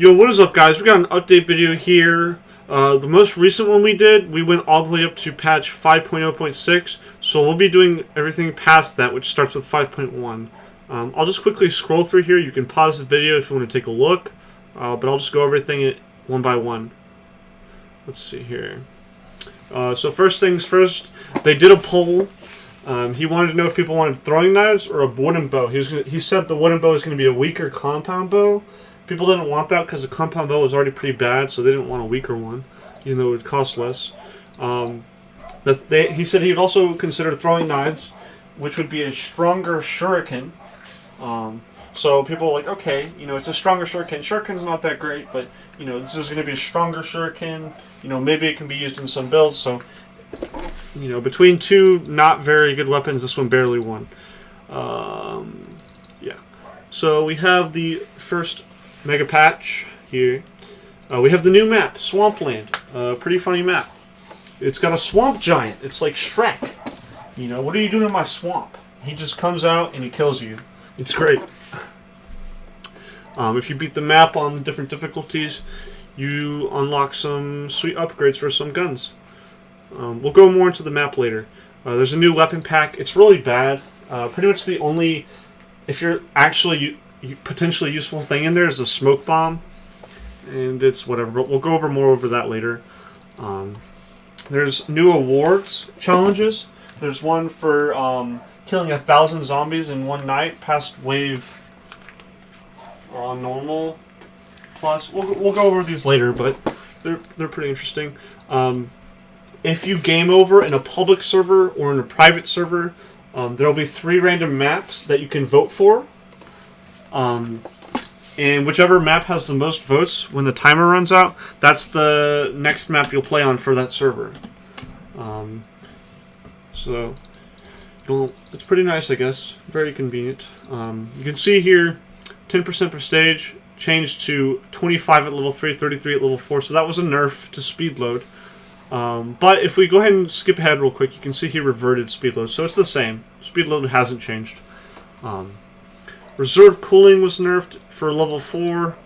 Yo, what is up, guys? We got an update video here. The most recent one we did, we went all the way up to patch 5.0.6, so we'll be doing everything past that, which starts with 5.1. I'll just quickly scroll through here. You can pause the video if you want to take a look, but I'll just go everything one by one. Let's see here. So first things first, they did a poll. He wanted to know if people wanted throwing knives or a wooden bow. He said the wooden bow is going to be a weaker compound bow. People didn't want that because the compound bow was already pretty bad, so they didn't want a weaker one, even though it would cost less. He said he would also consider throwing knives, which would be a stronger shuriken. So people were like, okay, it's a stronger shuriken. Shuriken's not that great, but, this is going to be a stronger shuriken. Maybe it can be used in some builds, so, between two not very good weapons, this one barely won. Yeah. So we have the first mega patch here. We have the new map, Swampland. Pretty funny map. It's got a swamp giant. It's like Shrek. What are you doing in my swamp? He just comes out and he kills you. It's great. If you beat the map on the different difficulties, you unlock some sweet upgrades for some guns. We'll go more into the map later. There's a new weapon pack. It's really bad. Pretty much the only, if you're actually potentially useful thing in there is a smoke bomb, and it's whatever, but we'll go over more over that later. There's new awards challenges. There's one for killing 1,000 zombies in one night past wave normal plus. We'll go over these later, but they're pretty interesting. If you game over in a public server or in a private server, there'll be 3 random maps that you can vote for. And whichever map has the most votes when the timer runs out, that's the next map you'll play on for that server. So it's pretty nice, I guess. Very convenient. You can see here 10% per stage, changed to 25 at level 3, 33 at level 4, so that was a nerf to speed load. But if we go ahead and skip ahead real quick, you can see he reverted speed load, so it's the same. Speed load hasn't changed. Reserve cooling was nerfed for level 4.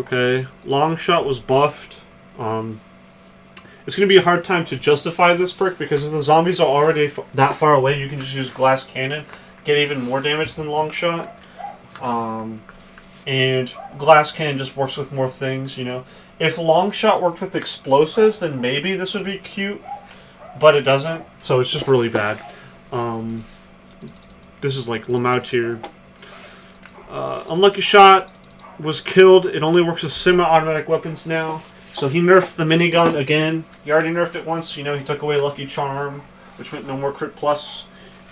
Okay, long shot was buffed. It's going to be a hard time to justify this perk because if the zombies are already that far away, you can just use glass cannon, get even more damage than long shot. And glass cannon just works with more things, If long shot worked with explosives, then maybe this would be cute, but it doesn't, so it's just really bad. This is like Lamau tier. Unlucky shot was killed. It only works with semi-automatic weapons now. So he nerfed the minigun again. He already nerfed it once. He took away Lucky Charm, which meant no more crit plus.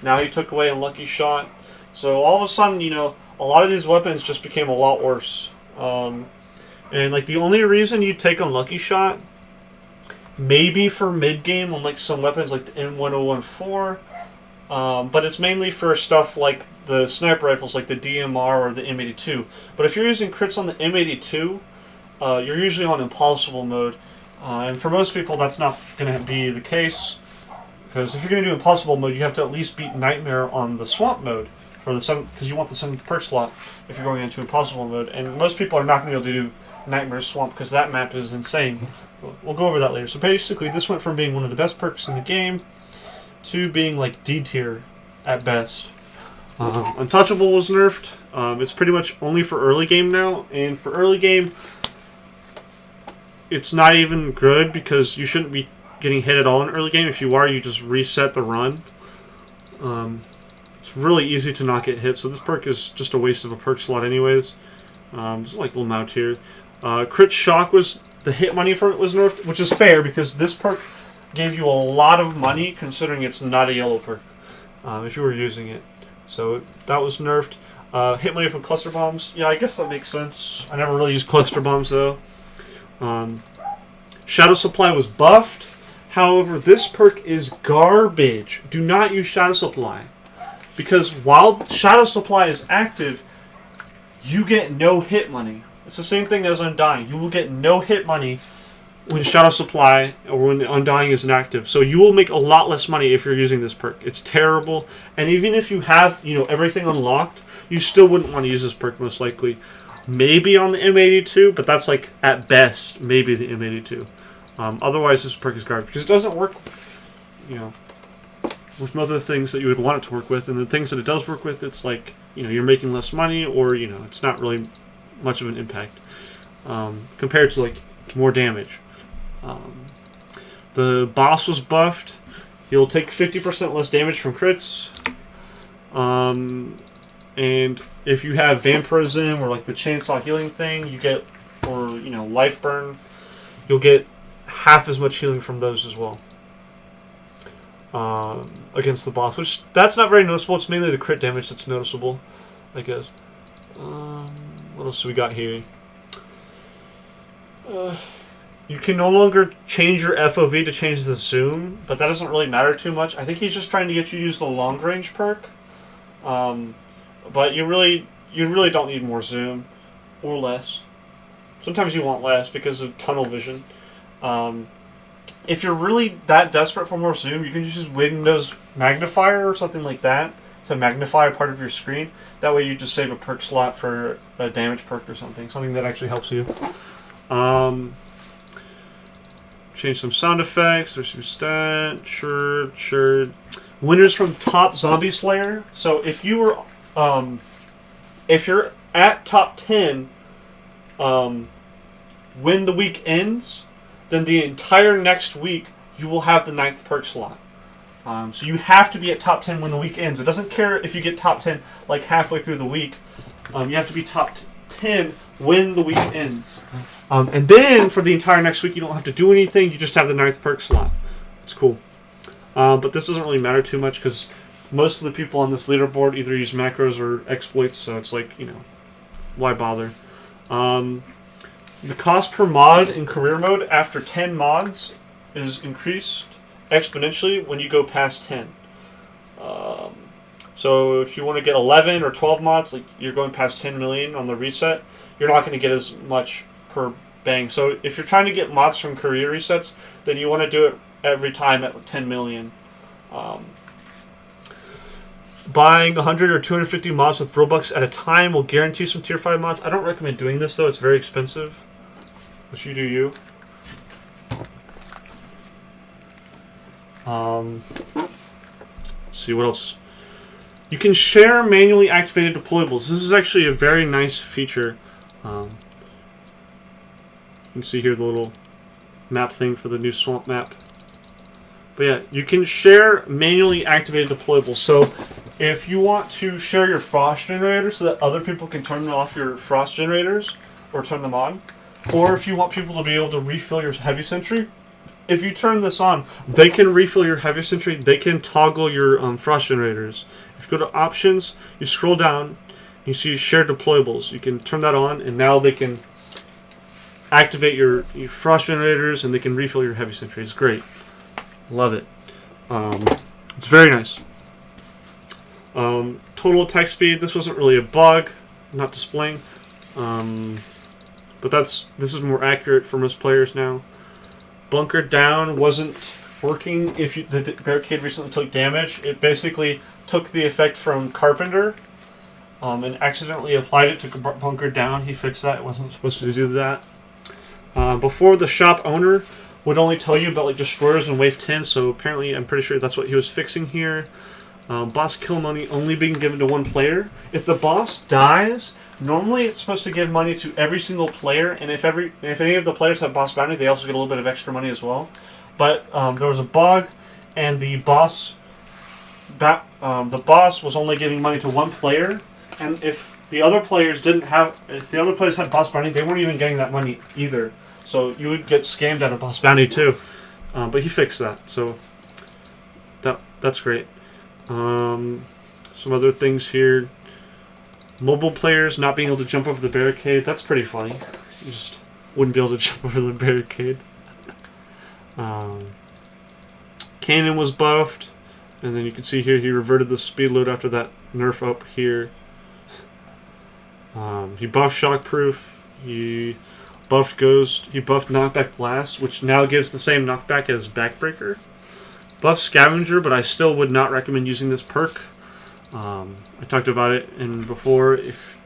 Now he took away Unlucky Shot. So all of a sudden, a lot of these weapons just became a lot worse. And like the only reason you take Unlucky Shot, maybe for mid-game on like some weapons like the M1014, but it's mainly for stuff like the sniper rifles like the DMR or the M82. But if you're using crits on the M82, you're usually on impossible mode. And for most people that's not going to be the case, because if you're going to do impossible mode, you have to at least beat Nightmare on the swamp mode for the 7th, because you want the 7th perk slot if you're going into impossible mode. And most people are not going to be able to do Nightmare Swamp because that map is insane. We'll go over that later. So basically this went from being one of the best perks in the game to being like D tier at best. Untouchable was nerfed. It's pretty much only for early game now, and for early game it's not even good because you shouldn't be getting hit at all in early game. If you are, you just reset the run. It's really easy to not get hit, so this perk is just a waste of a perk slot anyways. It's like Lamau tier. Crit Shock was, the hit money from it was nerfed, which is fair because this perk gave you a lot of money considering it's not a yellow perk if you were using it. So that was nerfed. Hit money from cluster bombs, yeah, I guess that makes sense. I never really used cluster bombs though. Shadow Supply was buffed. However, this perk is garbage. Do not use Shadow Supply, because while Shadow Supply is active, you get no hit money. It's the same thing as Undying. You will get no hit money when Shadow Supply or when Undying is inactive. So you will make a lot less money if you're using this perk. It's terrible. And even if you have, everything unlocked, you still wouldn't want to use this perk most likely. maybe on the M82, but that's like at best maybe the M82. Otherwise, this perk is garbage because it doesn't work, you know, with other things that you would want it to work with, and the things that it does work with, it's like, you know, you're making less money, or, you know, it's not really much of an impact compared to like more damage. The boss was buffed. He'll take 50% less damage from crits. And if you have vampirism or like the chainsaw healing thing, you get, or, you know, life burn, you'll get half as much healing from those as well. Against the boss, which that's not very noticeable. It's mainly the crit damage that's noticeable, I guess. What else do we got here? You can no longer change your FOV to change the zoom, but that doesn't really matter too much. I think he's just trying to get you to use the long range perk. But you really don't need more zoom or less. Sometimes you want less because of tunnel vision. If you're really that desperate for more zoom, you can just use Windows Magnifier or something like that to magnify a part of your screen. That way you just save a perk slot for a damage perk or something that actually helps you. Change some sound effects. There's some stat. Sure. Winners from top zombie slayer. So if you were, if you're at top 10, when the week ends, then the entire next week you will have the 9th perk slot. So you have to be at top 10 when the week ends. It doesn't care if you get top 10 like halfway through the week. You have to be top 10 when the week ends. And then for the entire next week you don't have to do anything. You just have the 9th perk slot. It's cool. But this doesn't really matter too much because most of the people on this leaderboard either use macros or exploits, so it's like, you know, why bother? The cost per mod in career mode after 10 mods is increased exponentially when you go past 10. So if you want to get 11 or 12 mods, like you're going past 10 million on the reset, you're not going to get as much per bang. So if you're trying to get mods from career resets, then you want to do it every time at 10 million. Buying 100 or 250 mods with Robux at a time will guarantee some tier 5 mods. I don't recommend doing this though, it's very expensive. But you do you. Let's see what else. You can share manually activated deployables. This is actually a very nice feature. You can see here the little map thing for the new swamp map. But yeah, you can share manually activated deployables. So if you want to share your frost generator so that other people can turn off your frost generators or turn them on, or if you want people to be able to refill your heavy sentry, if you turn this on, they can refill your heavy sentry, they can toggle your frost generators. If you go to options, you scroll down, you see share deployables. You can turn that on, and now they can activate your frost generators, and they can refill your heavy sentry. It's great. Love it. It's very nice. Total attack speed. This wasn't really a bug, not displaying. But this is more accurate for most players now. Bunker down wasn't working if the barricade recently took damage. It basically took the effect from Carpenter and accidentally applied it to bunker down. He fixed that. It wasn't supposed to do that. Before, the shop owner would only tell you about like destroyers in wave 10, so apparently I'm pretty sure that's what he was fixing here. Boss kill money only being given to one player. If the boss dies, normally it's supposed to give money to every single player, and if any of the players have boss bounty, they also get a little bit of extra money as well. But there was a bug, and the boss was only giving money to one player, and if the other players had boss bounty, they weren't even getting that money either. So you would get scammed out of boss bounty too. But he fixed that, so that's great. Some other things here. Mobile players not being able to jump over the barricade. That's pretty funny. You just wouldn't be able to jump over the barricade. Cannon was buffed. And then you can see here he reverted the speed load after that nerf up here. He buffed Shockproof. He buffed Ghost. He buffed Knockback Blast, which now gives the same knockback as Backbreaker. Buffed Scavenger, but I still would not recommend using this perk. I talked about it before. If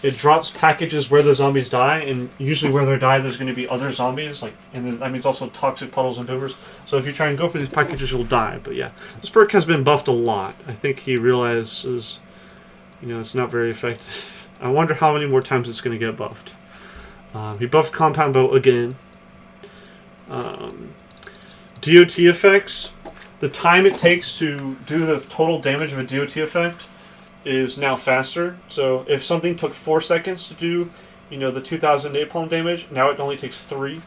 it drops packages where the zombies die, and usually where they die, there's going to be other zombies, and that means also toxic puddles and boomers. So if you try and go for these packages, you'll die. But yeah, this perk has been buffed a lot. I think he realizes, it's not very effective. I wonder how many more times it's going to get buffed. He buffed compound bow again. DOT effects. The time it takes to do the total damage of a DOT effect is now faster. So if something took 4 seconds to do, the 2,000 napalm damage, now it only takes 3.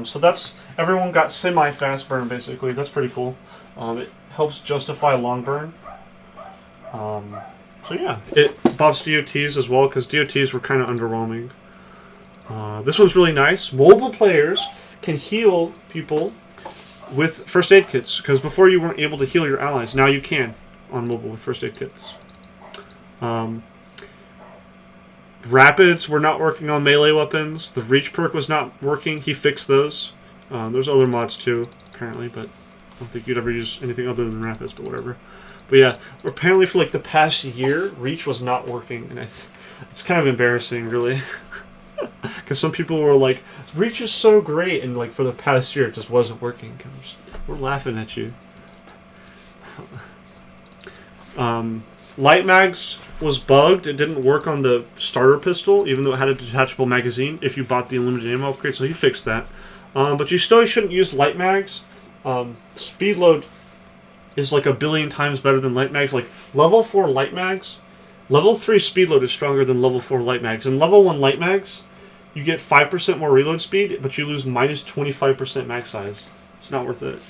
So that's, everyone got semi-fast burn basically. That's pretty cool. It helps justify long burn. So yeah, it buffs DOTs as well, because DOTs were kind of underwhelming. This one's really nice. Mobile players can heal people with first aid kits, because before you weren't able to heal your allies. Now you can on mobile with first aid kits. Rapids were not working on melee weapons. The reach perk was not working. He fixed those. There's other mods too, apparently, but I don't think you'd ever use anything other than rapids, but whatever. But yeah, apparently for like the past year, reach was not working, and it's kind of embarrassing, really. Because some people were like, reach is so great, and like for the past year it just wasn't working. We're laughing at you. Light mags was bugged. It didn't work on the starter pistol, even though it had a detachable magazine if you bought the unlimited ammo upgrade, so he fixed that. But you still shouldn't use light mags. Speed load is like 1 billion times better than light mags. Like level 4 light mags, level 3 speed load is stronger than level 4 light mags. And level 1 light mags, you get 5% more reload speed, but you lose minus 25% mag size. It's not worth it.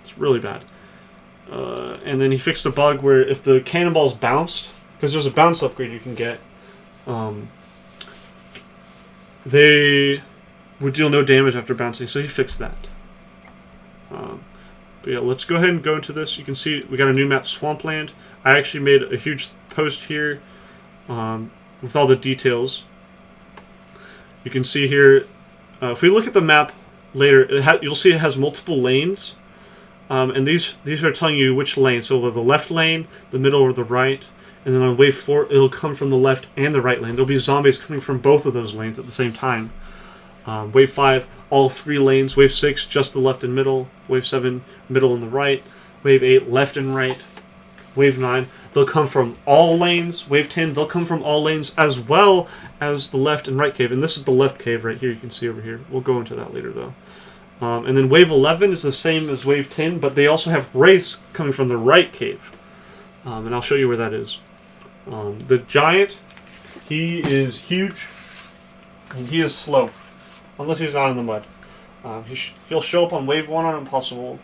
It's really bad. And then he fixed a bug where if the cannonballs bounced, because there's a bounce upgrade you can get, they would deal no damage after bouncing, so he fixed that. But yeah, let's go ahead and go into this. You can see we got a new map, Swampland. I actually made a huge post here with all the details. You can see here, if we look at the map later, you'll see it has multiple lanes. And these are telling you which lane. So the left lane, the middle, or the right. And then on wave 4, it'll come from the left and the right lane. There'll be zombies coming from both of those lanes at the same time. Wave 5, all 3 lanes. Wave 6, just the left and middle. Wave 7, middle and the right. Wave 8, left and right. Wave 9, they'll come from all lanes. Wave 10, they'll come from all lanes as well as the left and right cave. And this is the left cave right here, you can see over here. We'll go into that later, though. And then wave 11 is the same as wave 10, but they also have wraiths coming from the right cave. And I'll show you where that is. The giant, he is huge, and he is slow. Unless he's not in the mud. He'll show up on wave 1 on Impossible.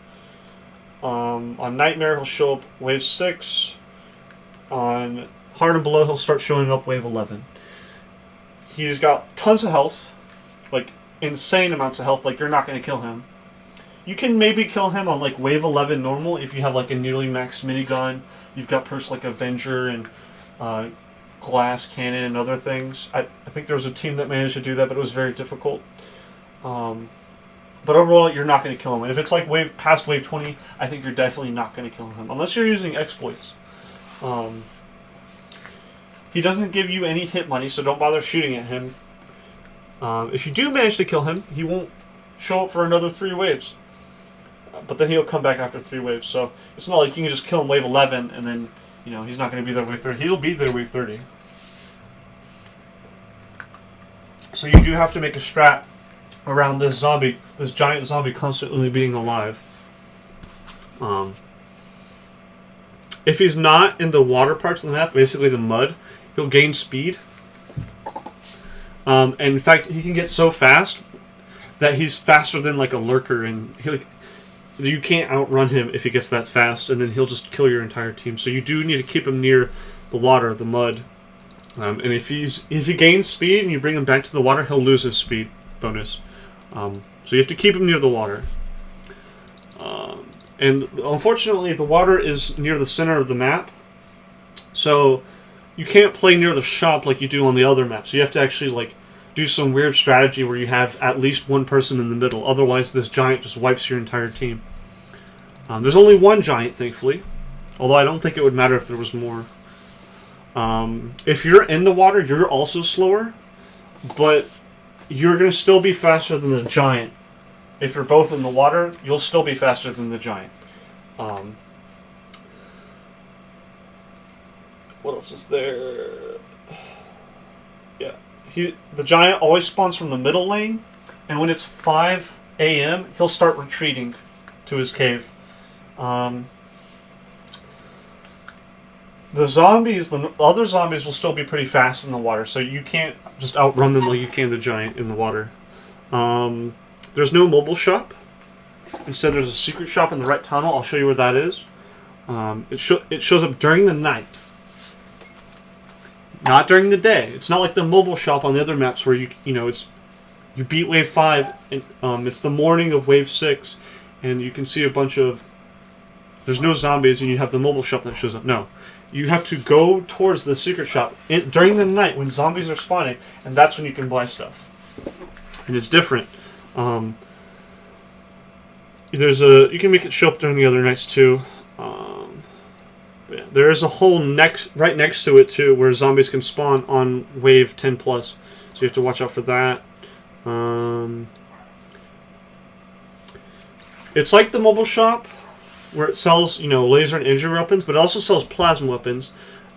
On Nightmare, he'll show up wave 6. On Hard and Below, he'll start showing up wave 11. He's got tons of health. Like, insane amounts of health. Like, you're not going to kill him. You can maybe kill him on, like, wave 11 normal if you have, like, a nearly max minigun. You've got perks like Avenger and Glass Cannon and other things. I think there was a team that managed to do that, but it was very difficult. But overall, you're not going to kill him. And if it's like past wave 20, I think you're definitely not going to kill him. Unless you're using exploits. He doesn't give you any hit money, so don't bother shooting at him. If you do manage to kill him, he won't show up for another 3 waves. But then he'll come back after 3 waves. So it's not like you can just kill him wave 11 and then, he's not going to be there wave 30. He'll be there wave 30. So you do have to make a strat around this giant zombie constantly being alive. If he's not in the water parts of the map, basically the mud, he'll gain speed. And in fact, he can get so fast that he's faster than like a lurker, and you can't outrun him if he gets that fast, and then he'll just kill your entire team. So you do need to keep him near the water, the mud. And if he gains speed and you bring him back to the water, he'll lose his speed bonus. So you have to keep him near the water. And unfortunately, the water is near the center of the map. So you can't play near the shop like you do on the other maps. You have to actually do some weird strategy where you have at least one person in the middle. Otherwise, this giant just wipes your entire team. There's only one giant, thankfully. Although I don't think it would matter if there was more. If you're in the water, you're also slower, but you're going to still be faster than the giant. If you're both in the water, you'll still be faster than the giant. What else is there? Yeah. The giant always spawns from the middle lane, and when it's 5 a.m., he'll start retreating to his cave. The zombies, the other zombies will still be pretty fast in the water, so you can't just outrun them like you can the giant in the water. There's no mobile shop. Instead, there's a secret shop in the right tunnel. I'll show you where that is. It shows up during the night, not during the day. It's not like the mobile shop on the other maps where you beat wave 5 and it's the morning of wave 6, and you can see a bunch of. There's no zombies, and you have the mobile shop that shows up. No. You have to go towards the secret shop during the night when zombies are spawning, and that's when you can buy stuff. And it's different. You can make it show up during the other nights too. Yeah, there is a hole right next to it too, where zombies can spawn on wave 10+. So you have to watch out for that. It's like the mobile shop, where it sells, laser and injury weapons, but it also sells plasma weapons.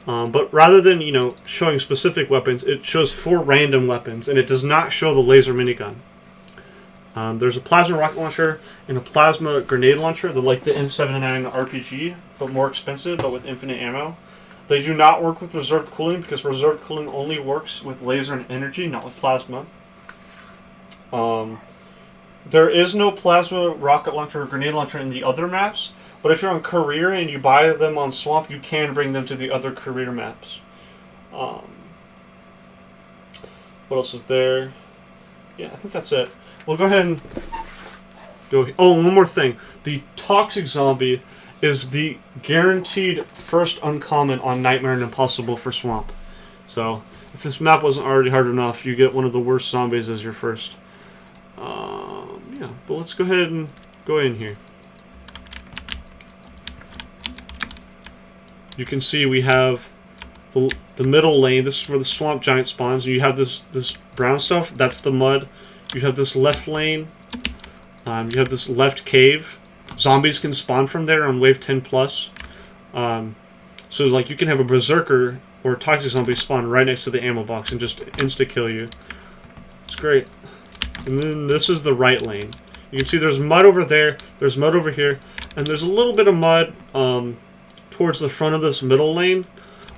But rather than, showing specific weapons, it shows 4 random weapons, and it does not show the laser minigun. There's a plasma rocket launcher and a plasma grenade launcher. They're like the M79 RPG, but more expensive, but with infinite ammo. They do not work with reserved cooling, because reserved cooling only works with laser and energy, not with plasma. There is no plasma rocket launcher or grenade launcher in the other maps. But if you're on career and you buy them on Swamp, you can bring them to the other career maps. What else is there? Yeah, I think that's it. We'll go ahead and go. Oh, one more thing. The Toxic Zombie is the guaranteed first uncommon on Nightmare and Impossible for Swamp. So, if this map wasn't already hard enough, you get one of the worst zombies as your first. Yeah, but let's go ahead and go in here. You can see we have the middle lane. This is where the swamp giant spawns. You have this brown stuff. That's the mud. You have this left lane. You have this left cave. Zombies can spawn from there on wave 10+. So like you can have a berserker or a toxic zombie spawn right next to the ammo box and just insta kill you. It's great. And then this is the right lane. You can see there's mud over there. There's mud over here, and there's a little bit of mud towards the front of this middle lane.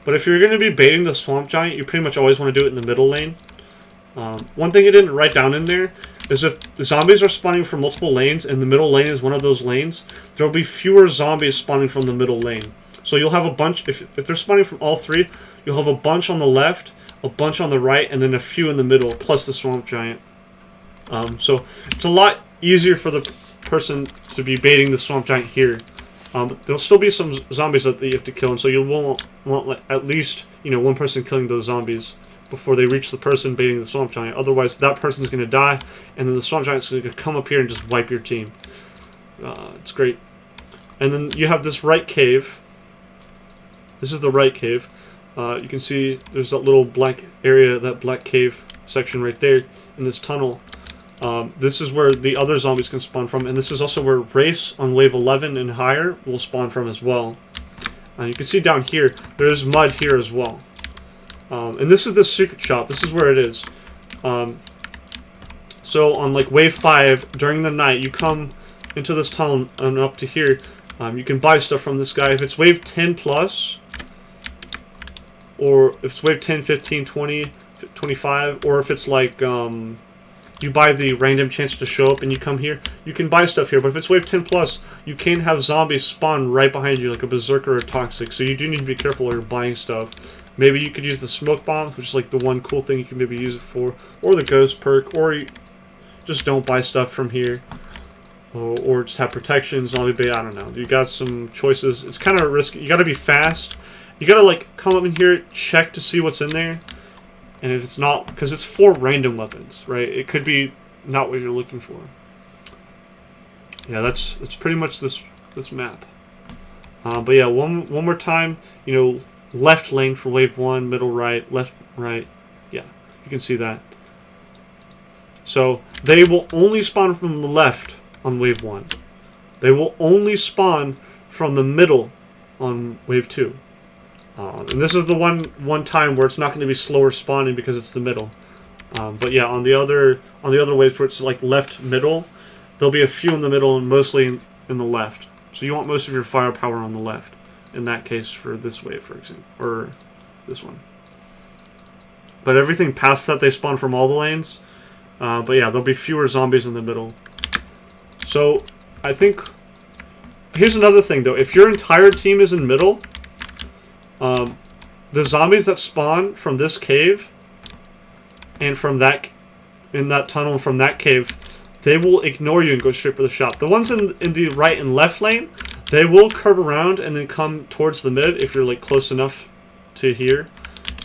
But if you're going to be baiting the swamp giant, you pretty much always want to do it in the middle lane. One thing I didn't write down in there is if the zombies are spawning from multiple lanes and the middle lane is one of those lanes, there will be fewer zombies spawning from the middle lane. So you'll have a bunch, if they're spawning from all 3, you'll have a bunch on the left, a bunch on the right, and then a few in the middle, plus the swamp giant. So it's a lot easier for the person to be baiting the swamp giant here. There'll still be some zombies that you have to kill, and so you want like, at least one person killing those zombies before they reach the person baiting the swamp giant. Otherwise, that person's going to die, and then the swamp giant's going to come up here and just wipe your team. It's great. And then you have this right cave. This is the right cave. You can see there's that little black area, that black cave section right there in this tunnel. This is where the other zombies can spawn from, and this is also where Race on wave 11 and higher will spawn from as well. You can see down here, there's mud here as well. And this is the secret shop. This is where it is. So on like wave 5, during the night, you come into this tunnel and up to here. You can buy stuff from this guy. If it's wave 10+, or if it's wave 10, 15, 20, 25, or if it's like... you buy the random chance to show up and you come here, you can buy stuff here. But if it's wave 10+, you can have zombies spawn right behind you, like a berserker or a toxic. So you do need to be careful while you're buying stuff. Maybe you could use the smoke bomb, which is like the one cool thing you can maybe use it for. Or the ghost perk, or you just don't buy stuff from here. Or just have protection, zombie bait, I don't know. You got some choices. It's kind of risky. You gotta be fast. You gotta like come up in here, check to see what's in there. And if it's not, because it's 4 random weapons, right? It could be not what you're looking for. Yeah, that's pretty much this map. But yeah, one more time, you know, left lane for wave 1, middle right, left right. Yeah, you can see that. So they will only spawn from the left on wave 1. They will only spawn from the middle on wave 2. And this is the one time where it's not going to be slower spawning because it's the middle. But yeah, on the other waves where it's like left middle, there'll be a few in the middle and mostly in the left. So you want most of your firepower on the left. In that case, for this wave, for example, or this one. But everything past that, they spawn from all the lanes. But yeah, there'll be fewer zombies in the middle. So I think here's another thing though. If your entire team is in middle, the zombies that spawn from this cave and from that in that tunnel and from that cave, they will ignore you and go straight for the shop. The ones in the right and left lane, they will curve around and then come towards the mid if you're like close enough to here.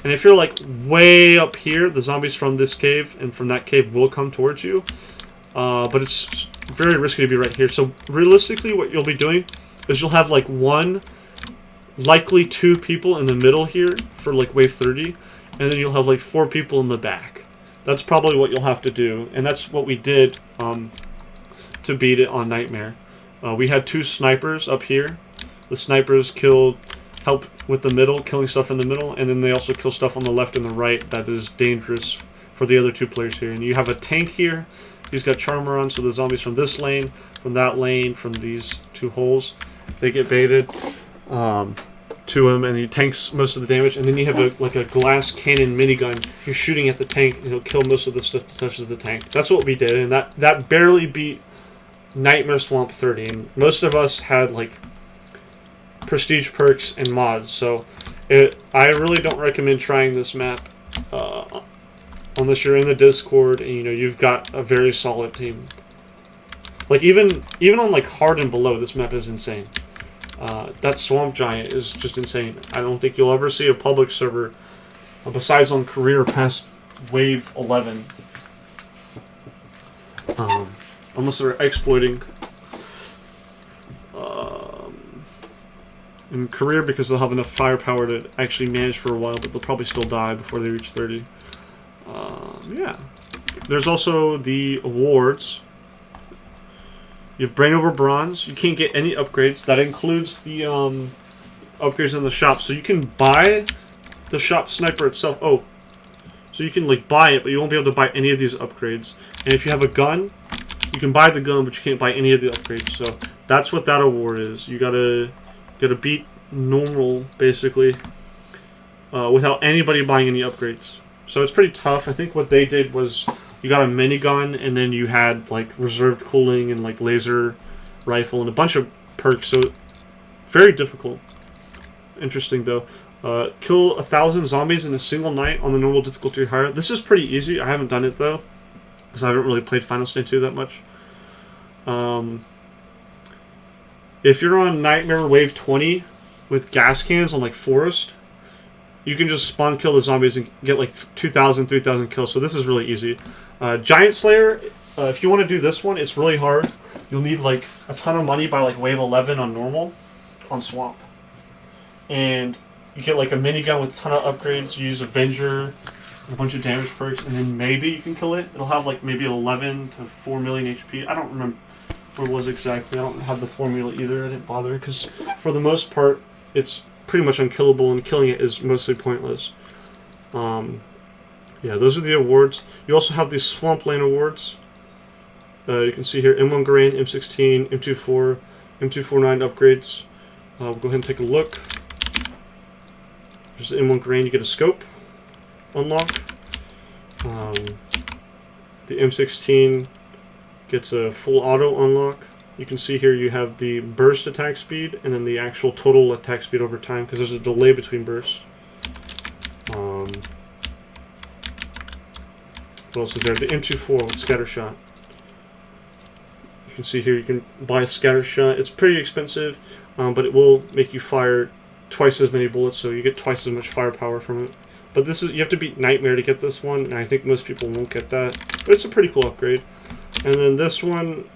And if you're like way up here, the zombies from this cave and from that cave will come towards you. But it's very risky to be right here. So realistically, what you'll be doing is you'll have like one, likely 2 people in the middle here for like wave 30. And then you'll have like 4 people in the back. That's probably what you'll have to do. And that's what we did to beat it on Nightmare. We had 2 snipers up here. The snipers help with the middle, killing stuff in the middle, and then they also kill stuff on the left and the right that is dangerous for the other 2 players here. And you have a tank here. He's got Charmer on, so the zombies from this lane, from that lane, from these 2 holes, they get baited to him, and he tanks most of the damage. And then you have a glass cannon minigun. You're shooting at the tank, and he'll kill most of the stuff that touches the tank. That's what we did, and that barely beat Nightmare Swamp 30. And most of us had like prestige perks and mods, so I really don't recommend trying this map unless you're in the Discord and you know you've got a very solid team. Like even on like hard and below, this map is insane. That Swamp Giant is just insane. I don't think you'll ever see a public server besides on career past wave 11, unless they're exploiting. In career, because they'll have enough firepower to actually manage for a while, but they'll probably still die before they reach 30. Yeah. There's also the awards. You have Brain Over Bronze. You can't get any upgrades. That includes the upgrades in the shop. So you can buy the shop sniper itself. Oh. So you can like buy it, but you won't be able to buy any of these upgrades. And if you have a gun, you can buy the gun, but you can't buy any of the upgrades. So that's what that award is. You gotta beat normal, basically, without anybody buying any upgrades. So it's pretty tough. I think what they did was you got a minigun, and then you had like reserved cooling and like laser rifle and a bunch of perks. So very difficult. Interesting though. Kill 1,000 zombies in a single night on the normal difficulty higher. This is pretty easy. I haven't done it though, because I haven't really played Final Stand 2 that much. If you're on Nightmare Wave 20 with gas cans on like Forest, you can just spawn kill the zombies and get like 2,000, 3,000 kills. So this is really easy. Giant Slayer, if you want to do this one, it's really hard. You'll need like a ton of money by like wave 11 on normal, on Swamp. And you get like a minigun with a ton of upgrades. You use Avenger, a bunch of damage perks, and then maybe you can kill it. It'll have like maybe 11 to 4 million HP. I don't remember what it was exactly. I don't have the formula either. I didn't bother because for the most part it's pretty much unkillable, and killing it is mostly pointless. Yeah, those are the awards. You also have these Swampland awards. You can see here M1 Garand, M16, M24, M249 upgrades. We'll go ahead and take a look. There's the M1 Garand. You get a scope unlock. The M16 gets a full auto unlock. You can see here you have the burst attack speed and then the actual total attack speed over time, because there's a delay between bursts. What else is there? The M24 with scatter shot. You can see here you can buy a scatter shot. It's pretty expensive, but it will make you fire twice as many bullets, so you get twice as much firepower from it. But this is, you have to beat Nightmare to get this one, and I think most people won't get that. But it's a pretty cool upgrade. And then this one,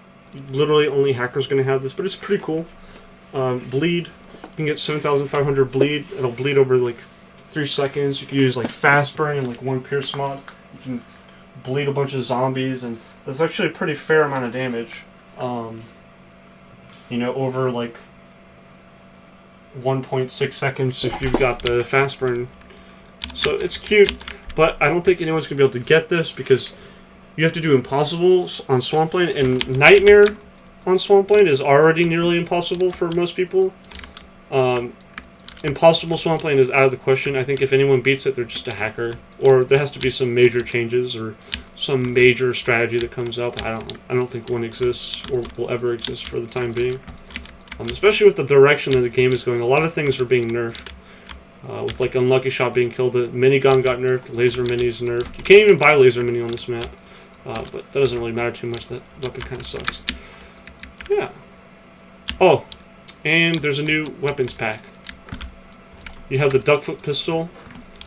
literally only hackers going to have this, but it's pretty cool. Bleed. can get 7,500 bleed. It'll bleed over like 3 seconds. You can use like fast burn and like 1 pierce mod. You can bleed a bunch of zombies, and that's actually a pretty fair amount of damage. You know, over like 1.6 seconds if you've got the fast burn. So it's cute, but I don't think anyone's gonna be able to get this because you have to do impossible on Swampland, and Nightmare on Swampland is already nearly impossible for most people. Impossible Swampland is out of the question. I think if anyone beats it, they're just a hacker, or there has to be some major changes or some major strategy that comes up. I don't think one exists or will ever exist for the time being. Especially with the direction that the game is going, a lot of things are being nerfed. With like Unlucky Shot being killed, the minigun got nerfed, laser minis nerfed. You can't even buy laser mini on this map, but that doesn't really matter too much. That weapon kind of sucks. Yeah. Oh, and there's a new weapons pack. You have the duckfoot pistol.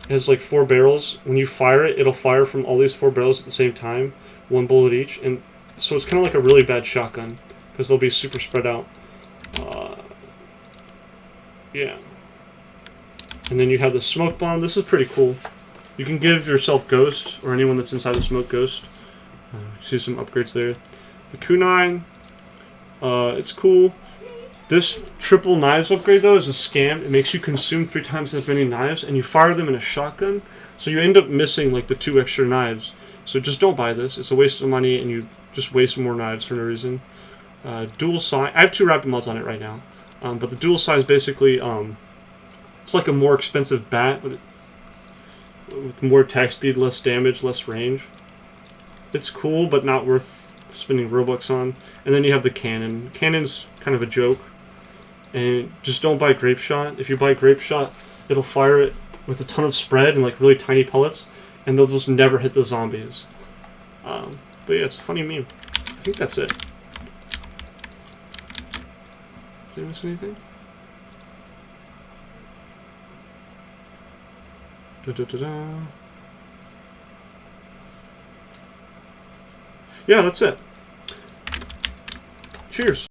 It has like 4 barrels. When you fire it, it'll fire from all these 4 barrels at the same time, 1 bullet each, and so it's kind of like a really bad shotgun because they'll be super spread out. Yeah. And then you have the smoke bomb. This is pretty cool. You can give yourself Ghost, or anyone that's inside the smoke Ghost. See some upgrades there. The kunai, it's cool. This triple knives upgrade, though, is a scam. It makes you consume 3 times as many knives, and you fire them in a shotgun, so you end up missing like the 2 extra knives. So just don't buy this. It's a waste of money, and you just waste more knives for no reason. Dual size. I have 2 rapid mods on it right now, but the dual size basically, it's like a more expensive bat, but with more attack speed, less damage, less range. It's cool, but not worth spending Robux on. And then you have the cannon. Cannon's kind of a joke. And just don't buy Grape Shot. If you buy Grape Shot, it'll fire it with a ton of spread and like really tiny pellets, and they'll just never hit the zombies. But yeah, it's a funny meme. I think that's it. Did I miss anything? Yeah, that's it. Cheers.